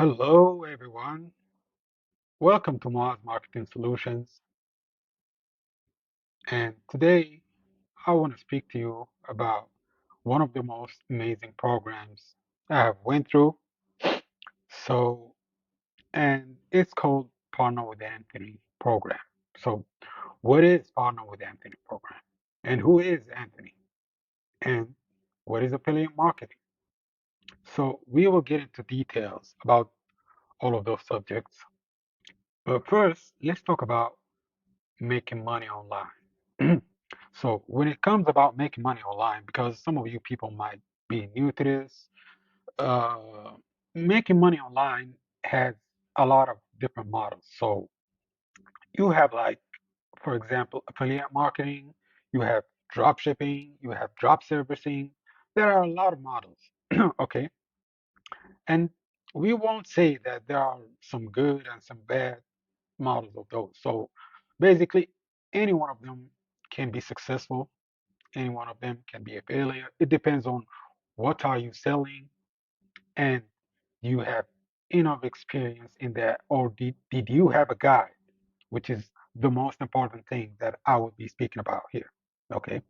Hello, everyone. Welcome to Moz Marketing Solutions. And today I want to speak to you about one of the most amazing programs I have went through. So, and it's called Partner with Anthony program. So, what is Partner with Anthony program? And who is Anthony? And what is affiliate marketing? So, we will get into details about all of those subjects. But first, let's talk about making money online. So when it comes about making money online, because some of you people might be new to this, uh, making money online has a lot of different models. So you have like, for example, affiliate marketing, you have drop shipping, you have drop servicing. There are a lot of models. Okay. And we won't say that there are some good and some bad models of those. So basically, any one of them can be successful. Any one of them can be a failure. It depends on what are you selling and you have enough experience in that, or did you have a guide, which is the most important thing that I would be speaking about here. Okay.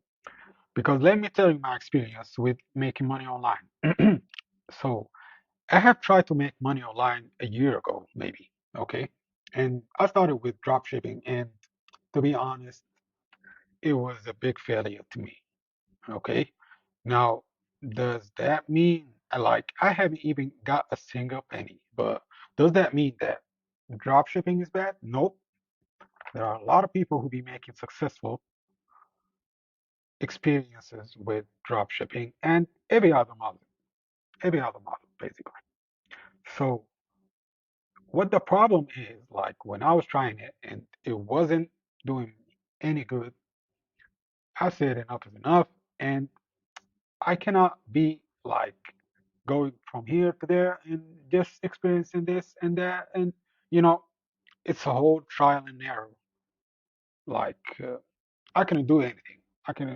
Because let me tell you my experience with making money online. So I have tried to make money online a year ago, maybe. Okay. And I started with drop shipping, and to be honest, it was a big failure to me. Okay. Now, does that mean I haven't even got a single penny? But does that mean that drop shipping is bad? Nope. There are a lot of people who be making successful experiences with drop shipping and every other model, basically. So what the problem is, like when I was trying it and it wasn't doing any good, I said enough is enough, and I cannot be like going from here to there and just experiencing this and that, and you know, it's a whole trial and error. Like I couldn't do anything.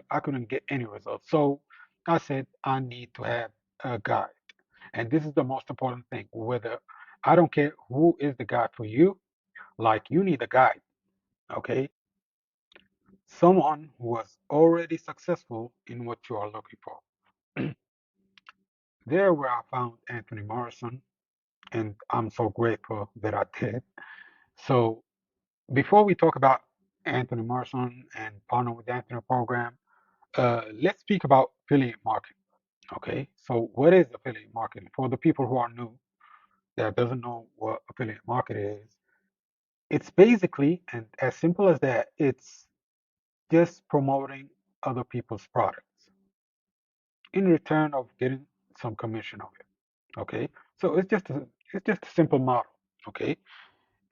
I couldn't get any results. So I said I need to have a guide, and this is the most important thing. Whether I don't care who is the guide for you, like you need a guide, okay? Someone who was already successful in what you are looking for. There where I found Anthony Morrison, and I'm so grateful that I did. So before we talk about Anthony Morrison and Partner with Anthony program, let's speak about affiliate marketing. Okay, so what is affiliate marketing? For the people who are new that doesn't know what affiliate marketing is, it's basically, and as simple as that, it's just promoting other people's products in return of getting some commission of it. Okay, so it's just a simple model. Okay,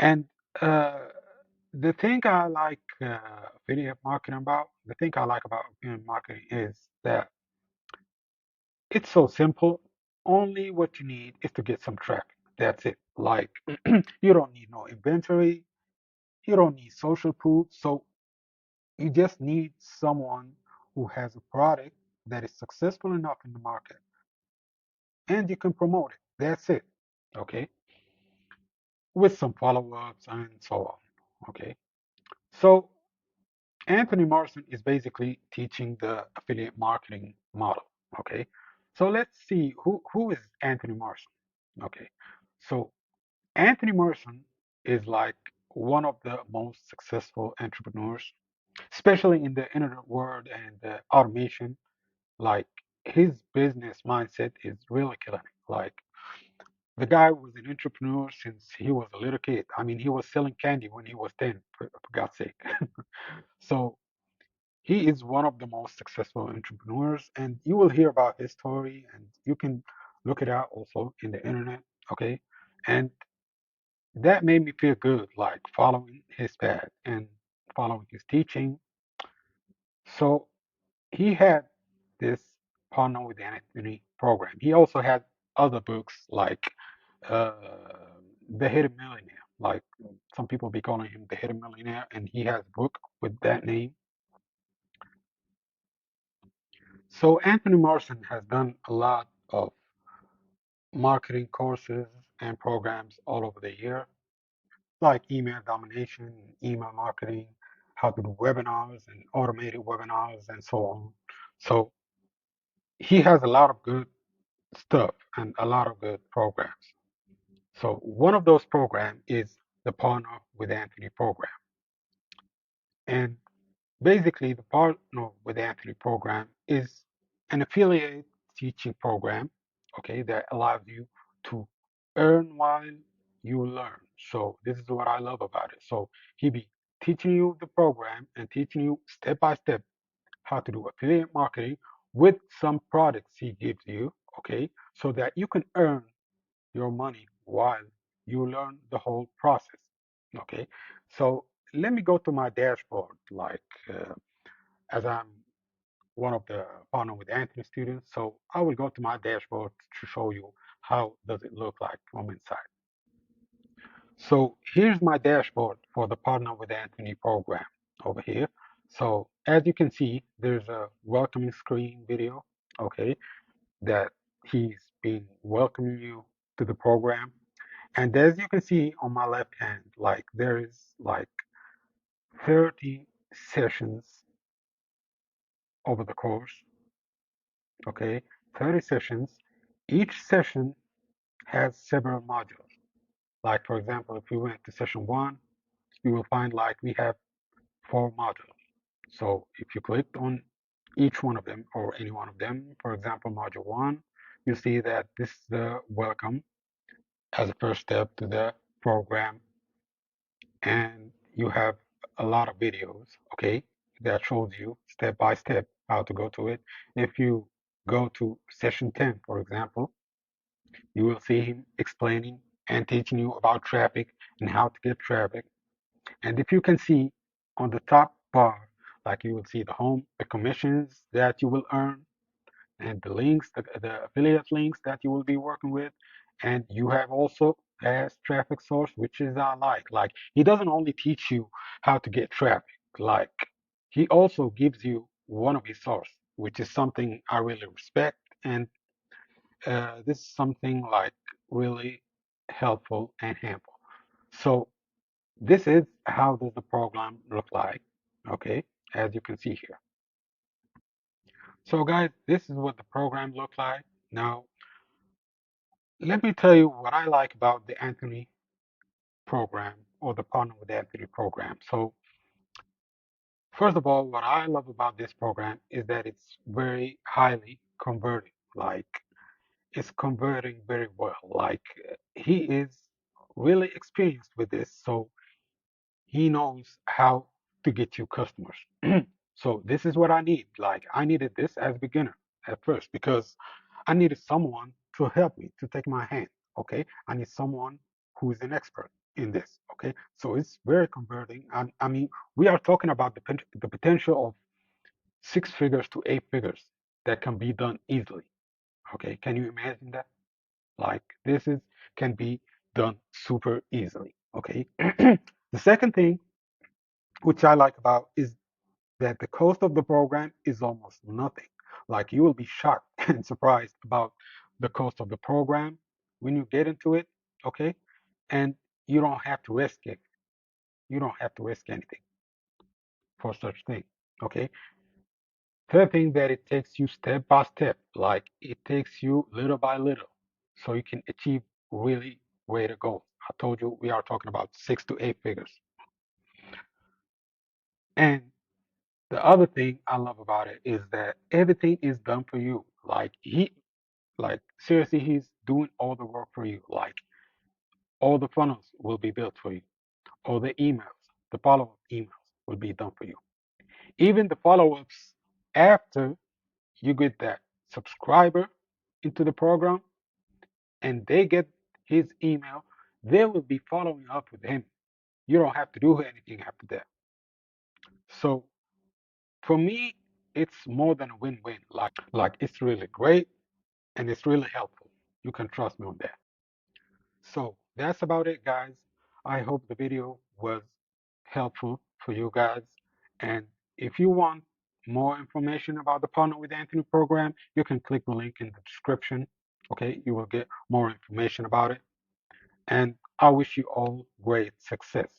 and uh, the thing I like affiliate marketing about, the thing I like about affiliate marketing is that it's so simple. Only what you need is to get some traffic. That's it. Like you don't need no inventory, you don't need social proof. So you just need someone who has a product that is successful enough in the market and you can promote it. That's it. Okay. With some follow-ups and so on. Okay. So Anthony Morrison is basically teaching the affiliate marketing model. Okay. So let's see who is Anthony Morrison. Okay. So Anthony Morrison is like one of the most successful entrepreneurs, especially in the internet world and automation. Like his business mindset is really killing it. Like the guy was an entrepreneur since he was a little kid. I mean, he was selling candy when he was 10, for God's sake. So he is one of the most successful entrepreneurs, and you will hear about his story, and you can look it out also in the internet. Okay. And that made me feel good, like following his path and following his teaching. So he had this Partner with Anthony program. He also had other books like uh, The Hidden Millionaire. Like some people be calling him the Hidden Millionaire, and he has a book with that name. So Anthony Morrison has done a lot of marketing courses and programs all over the year, like email domination, email marketing, how to do webinars and automated webinars, and so on. So he has a lot of good stuff and a lot of good programs. So one of those programs is the Partner with Anthony program. And basically, the Partner with Anthony program is an affiliate teaching program, okay, that allows you to earn while you learn. So this is what I love about it. So he be teaching you the program and teaching you step by step how to do affiliate marketing with some products he gives you, okay, so that you can earn your money while you learn the whole process. Okay, so let me go to my dashboard, like as I'm one of the partner with Anthony students. So I will go to my dashboard to show you how does it look like from inside. So here's my dashboard for the partner with Anthony program over here. So as you can see, there's a welcoming screen video, okay, that he's been welcoming you to the program. And as you can see on my left hand, like there is like 30 sessions over the course, okay? 30 sessions. Each session has several modules. Like for example, if you went to session one, you will find like we have 4 modules. So if you clicked on each one of them or any one of them, for example, module one, you see that this is the welcome as a first step to the program, and you have a lot of videos, okay, that shows you step by step how to go to it. If you go to session 10, for example, you will see him explaining and teaching you about traffic and how to get traffic. And if you can see on the top bar, like you will see the home, the commissions that you will earn, and the links, the affiliate links that you will be working with. And you have also as traffic source, which is I like. Like he doesn't only teach you how to get traffic, like he also gives you one of his source, which is something I really respect. And this is something like really helpful and handful. So this is how does the program look like, okay, as you can see here. So guys, this is what the program look like. Now, let me tell you what I like about the Anthony program or the Partner with Anthony program. So, first of all, what I love about this program is that it's very highly converting. Like, it's converting very well. Like, he is really experienced with this. So, he knows how to get you customers. So this is what I need. Like I needed this as a beginner at first because I needed someone to help me to take my hand. Okay, I need someone who is an expert in this. Okay, so it's very converting. I mean, we are talking about the potential of 6 figures to 8 figures that can be done easily. Okay, can you imagine that? Like this is can be done super easily. Okay, the second thing which I like about is that the cost of the program is almost nothing. Like you will be shocked and surprised about the cost of the program when you get into it, okay? And you don't have to risk it. You don't have to risk anything for such thing, okay? Third thing that it takes you step by step, like it takes you little by little, so you can achieve really greater goals. I told you we are talking about 6 to 8 figures. And the other thing I love about it is that everything is done for you. Like seriously, he's doing all the work for you. Like all the funnels will be built for you. All the emails, the follow-up emails will be done for you. Even the follow-ups after you get that subscriber into the program and they get his email, they will be following up with him. You don't have to do anything after that. So for me, it's more than a win-win. Like it's really great and it's really helpful. You can trust me on that. So that's about it, guys. I hope the video was helpful for you guys. And if you want more information about the Partner with Anthony program, you can click the link in the description. Okay, you will get more information about it. and I wish you all great success.